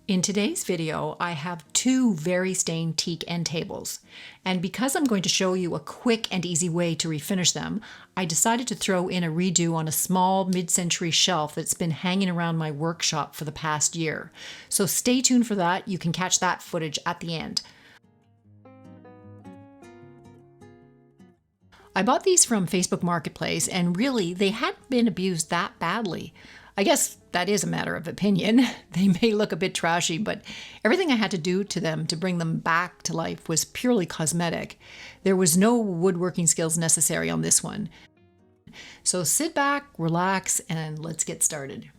In today's video, I have two very stained teak end tables, and because I'm going to show you a quick and easy way to refinish them, I decided to throw in a redo on a small mid-century shelf that's been hanging around my workshop for the past year. So stay tuned for that. You can catch that footage at the end. I bought these from Facebook Marketplace, and really, they hadn't been abused that badly. I guess that is a matter of opinion. They may look a bit trashy, but everything I had to do to them to bring them back to life was purely cosmetic. There was no woodworking skills necessary on this one. So sit back, relax, and let's get started.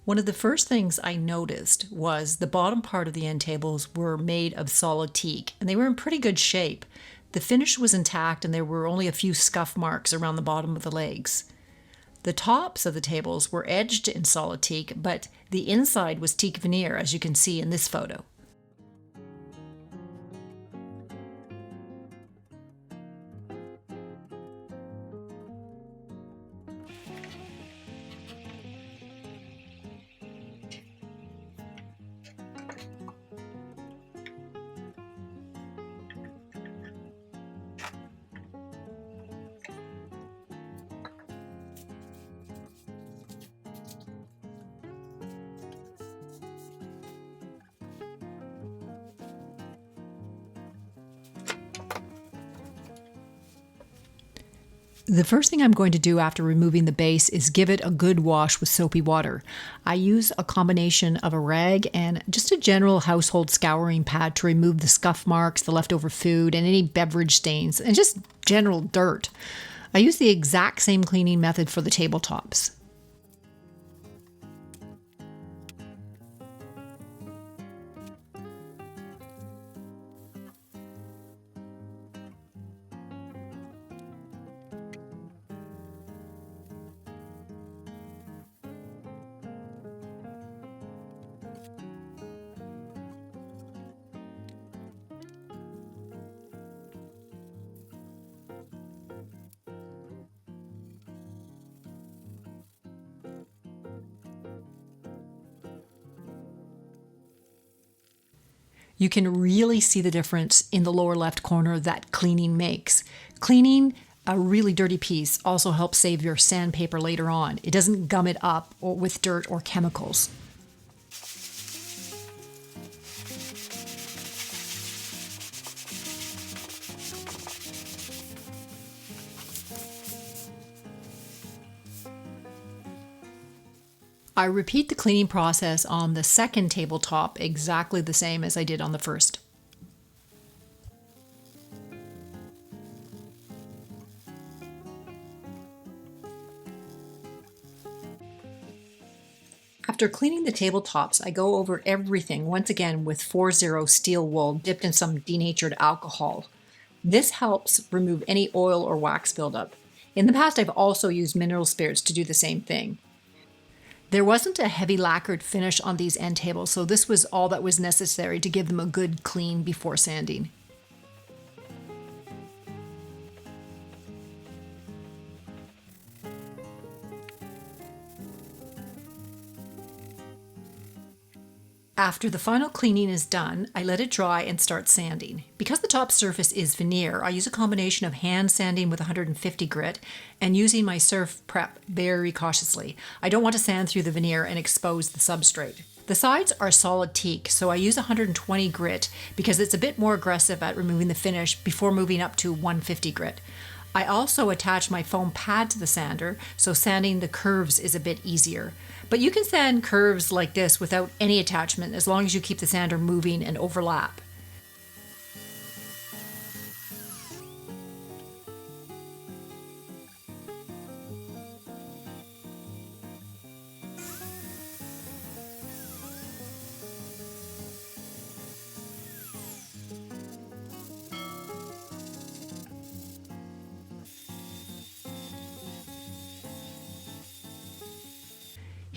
One of the first things I noticed was the bottom part of the end tables were made of solid teak, and they were in pretty good shape. The finish was intact, and there were only a few scuff marks around the bottom of the legs. The tops of the tables were edged in solid teak, but the inside was teak veneer, as you can see in this photo. The first thing I'm going to do after removing the base is give it a good wash with soapy water. I use a combination of a rag and just a general household scouring pad to remove the scuff marks, the leftover food, and any beverage stains, and just general dirt. I use the exact same cleaning method for the tabletops. You can really see the difference in the lower left corner that cleaning makes. Cleaning a really dirty piece also helps save your sandpaper later on. It doesn't gum it up or with dirt or chemicals. I repeat the cleaning process on the second tabletop exactly the same as I did on the first. After cleaning the tabletops, I go over everything once again with 4-0 steel wool dipped in some denatured alcohol. This helps remove any oil or wax buildup. In the past, I've also used mineral spirits to do the same thing. There wasn't a heavy lacquered finish on these end tables, so this was all that was necessary to give them a good clean before sanding. After the final cleaning is done, I let it dry and start sanding. Because the top surface is veneer, I use a combination of hand sanding with 150 grit and using my surf prep very cautiously. I don't want to sand through the veneer and expose the substrate. The sides are solid teak, so I use 120 grit because it's a bit more aggressive at removing the finish before moving up to 150 grit. I also attach my foam pad to the sander, so sanding the curves is a bit easier. But you can sand curves like this without any attachment as long as you keep the sander moving and overlap.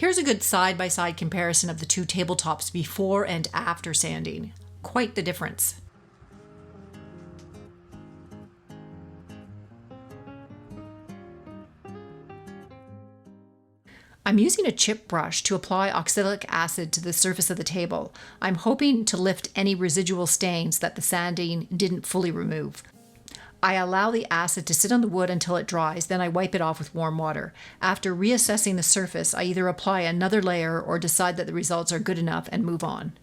Here's a good side-by-side comparison of the two tabletops before and after sanding. Quite the difference. I'm using a chip brush to apply oxalic acid to the surface of the table. I'm hoping to lift any residual stains that the sanding didn't fully remove. I allow the acid to sit on the wood until it dries, then I wipe it off with warm water. After reassessing the surface, I either apply another layer or decide that the results are good enough and move on.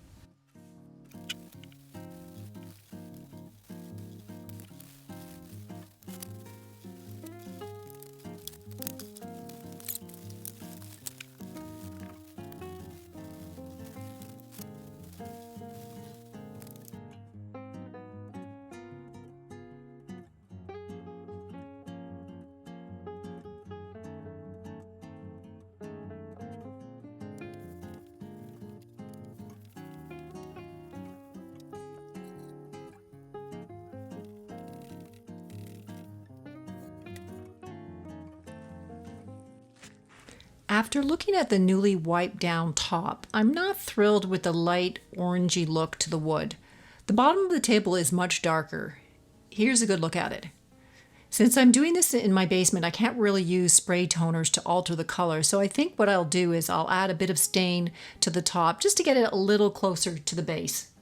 After looking at the newly wiped down top, I'm not thrilled with the light orangey look to the wood. The bottom of the table is much darker. Here's a good look at it. Since I'm doing this in my basement, I can't really use spray toners to alter the color, so I think what I'll do is I'll add a bit of stain to the top just to get it a little closer to the base.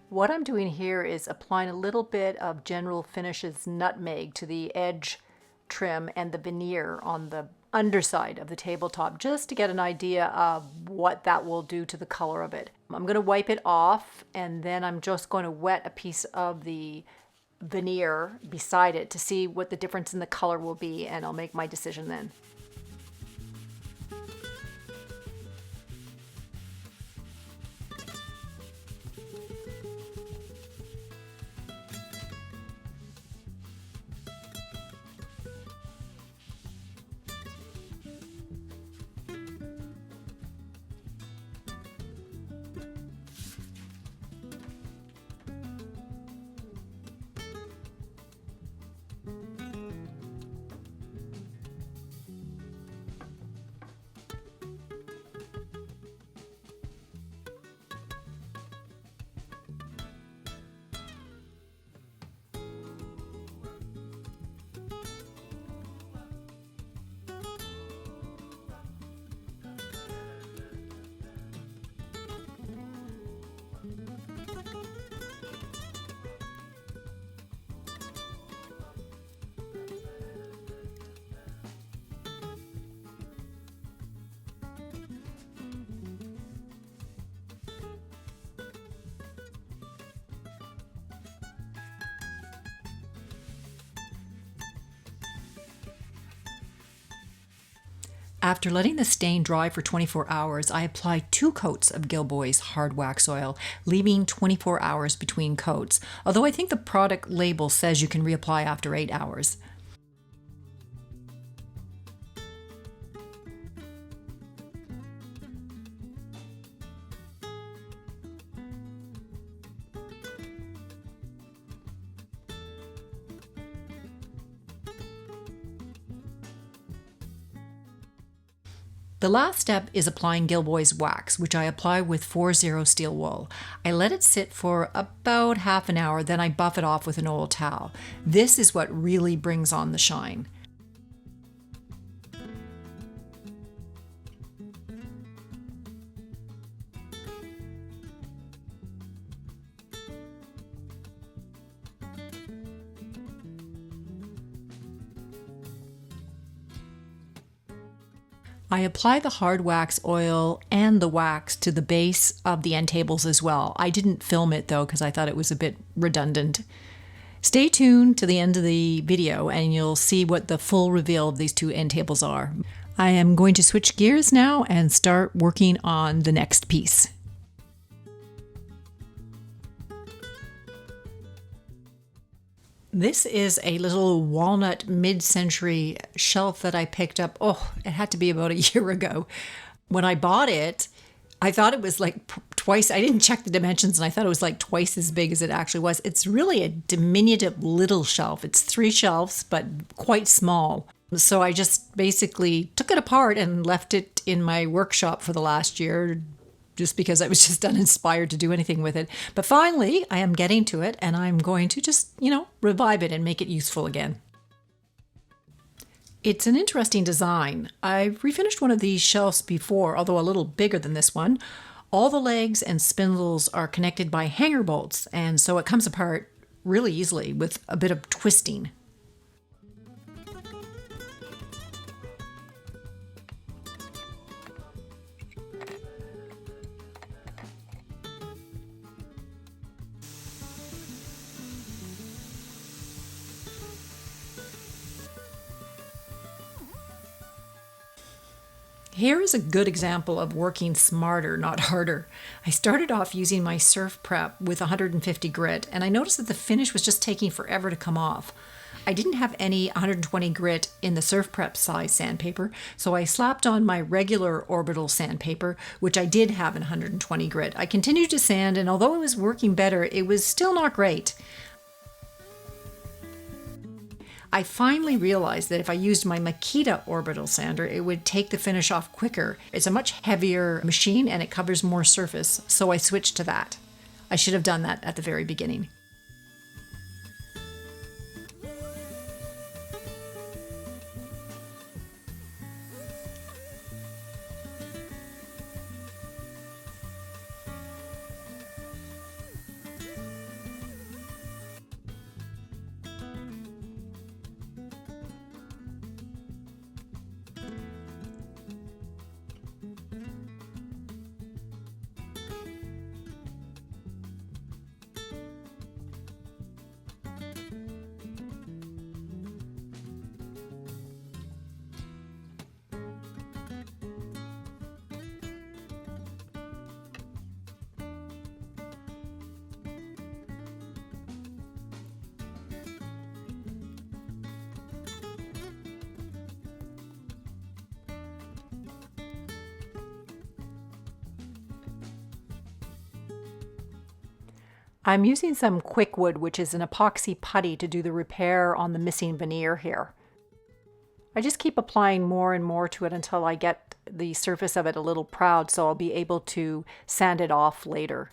What I'm doing here is applying a little bit of General Finishes nutmeg to the edge trim and the veneer on the underside of the tabletop just to get an idea of what that will do to the color of it. I'm going to wipe it off and then I'm just going to wet a piece of the veneer beside it to see what the difference in the color will be, and I'll make my decision then. After letting the stain dry for 24 hours, I apply 2 coats of Gilboy's hard wax oil, leaving 24 hours between coats, although I think the product label says you can reapply after 8 hours. The last step is applying Gilboy's wax, which I apply with 4-0 steel wool. I let it sit for about half an hour, then I buff it off with an old towel. This is what really brings on the shine. I apply the hard wax oil and the wax to the base of the end tables as well. I didn't film it though because I thought it was a bit redundant. Stay tuned to the end of the video and you'll see what the full reveal of these 2 end tables are. I am going to switch gears now and start working on the next piece. This is a little walnut mid-century shelf that I picked up. Oh, it had to be about a year ago. When I bought it, I thought it was like twice. I didn't check the dimensions and I thought it was like twice as big as it actually was. It's really a diminutive little shelf. It's 3 shelves, but quite small. So I just basically took it apart and left it in my workshop for the last year, just because I was just uninspired to do anything with it. But finally, I am getting to it, and I'm going to just, revive it and make it useful again. It's an interesting design. I've refinished one of these shelves before, although a little bigger than this one. All the legs and spindles are connected by hanger bolts, and so it comes apart really easily with a bit of twisting. Here is a good example of working smarter, not harder. I started off using my surf prep with 150 grit, and I noticed that the finish was just taking forever to come off. I didn't have any 120 grit in the surf prep size sandpaper, so I slapped on my regular orbital sandpaper, which I did have in 120 grit. I continued to sand, and although it was working better, it was still not great. I finally realized that if I used my Makita orbital sander, it would take the finish off quicker. It's a much heavier machine and it covers more surface, so I switched to that. I should have done that at the very beginning. I'm using some quick wood, which is an epoxy putty, to do the repair on the missing veneer here. I just keep applying more and more to it until I get the surface of it a little proud, so I'll be able to sand it off later.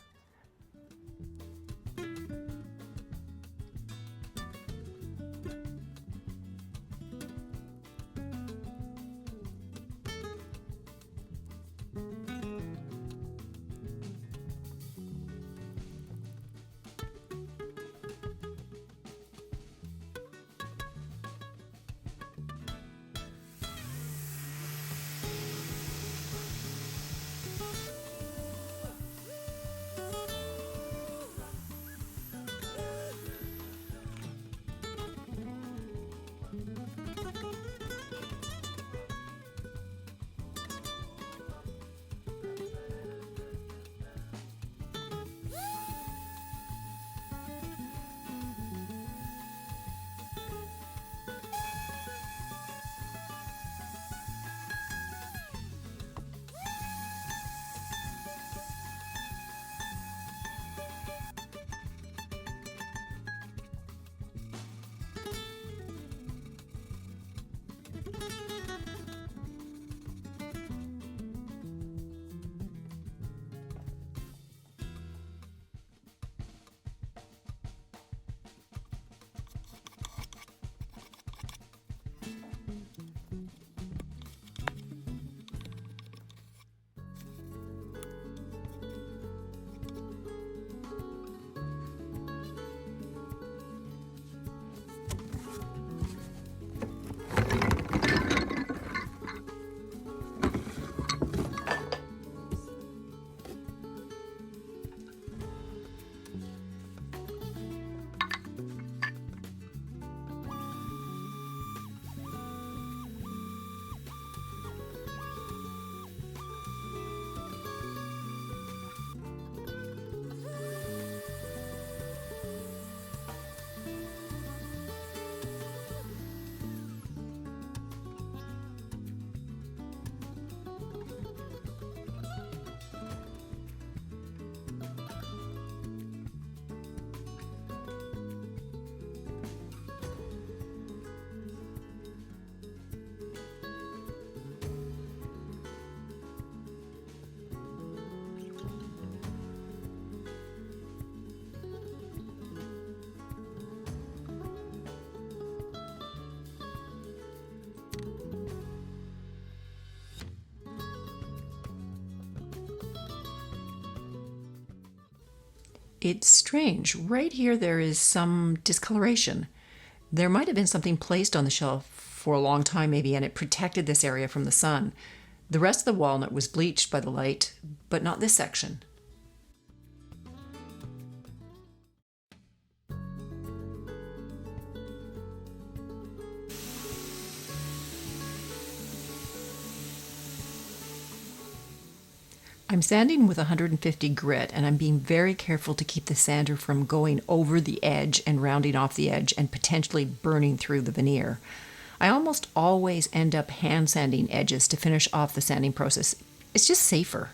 It's strange. Right here there is some discoloration. There might have been something placed on the shelf for a long time maybe, and it protected this area from the sun. The rest of the walnut was bleached by the light, but not this section. I'm sanding with 150 grit, and I'm being very careful to keep the sander from going over the edge and rounding off the edge and potentially burning through the veneer. I almost always end up hand sanding edges to finish off the sanding process. It's just safer.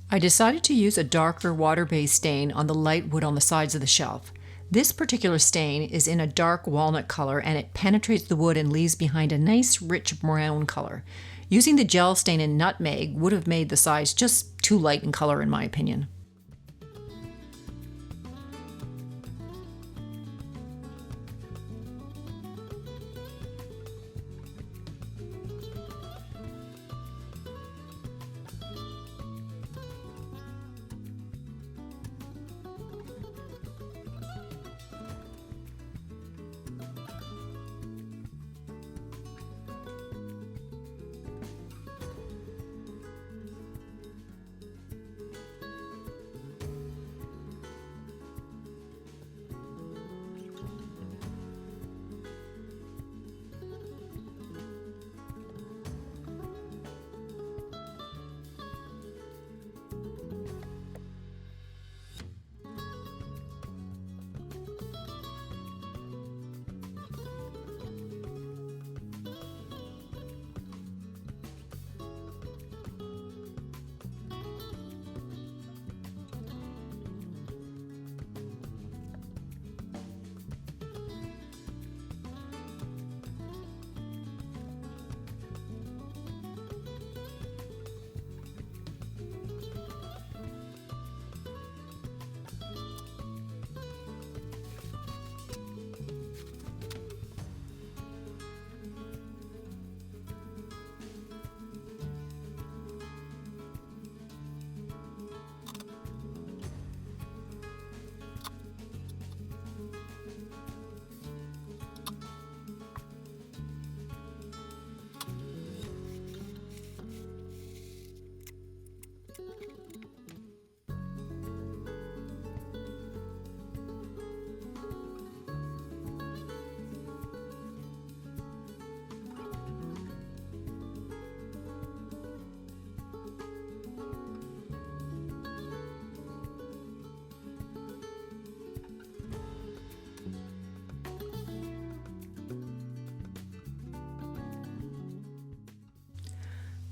I decided to use a darker water-based stain on the light wood on the sides of the shelf. This particular stain is in a dark walnut color, and it penetrates the wood and leaves behind a nice rich brown color. Using the gel stain in nutmeg would have made the sides just too light in color in my opinion.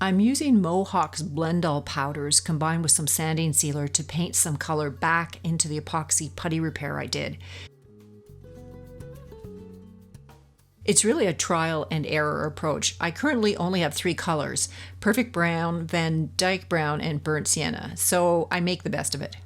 I'm using Mohawk's Blend All powders combined with some sanding sealer to paint some color back into the epoxy putty repair I did. It's really a trial and error approach. I currently only have 3 colors: Perfect Brown, Van Dyke Brown, and Burnt Sienna, so I make the best of it.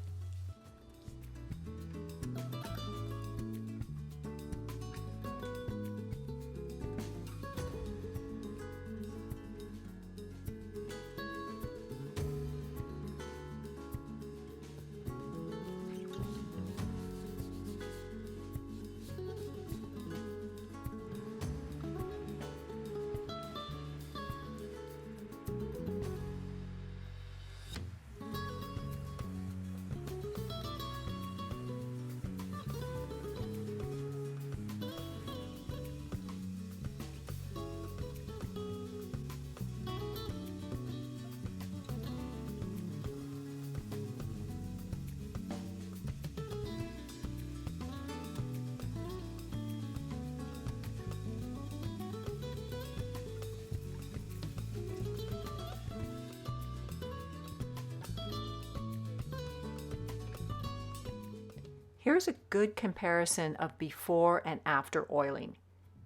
Here's a good comparison of before and after oiling.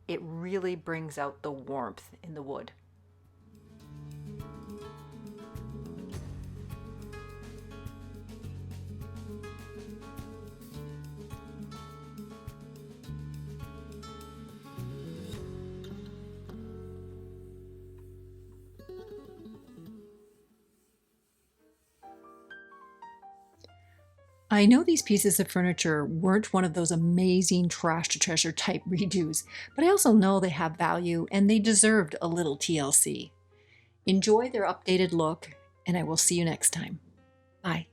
It really brings out the warmth in the wood. I know these pieces of furniture weren't one of those amazing trash to treasure type redos, but I also know they have value and they deserved a little TLC. Enjoy their updated look, and I will see you next time. Bye.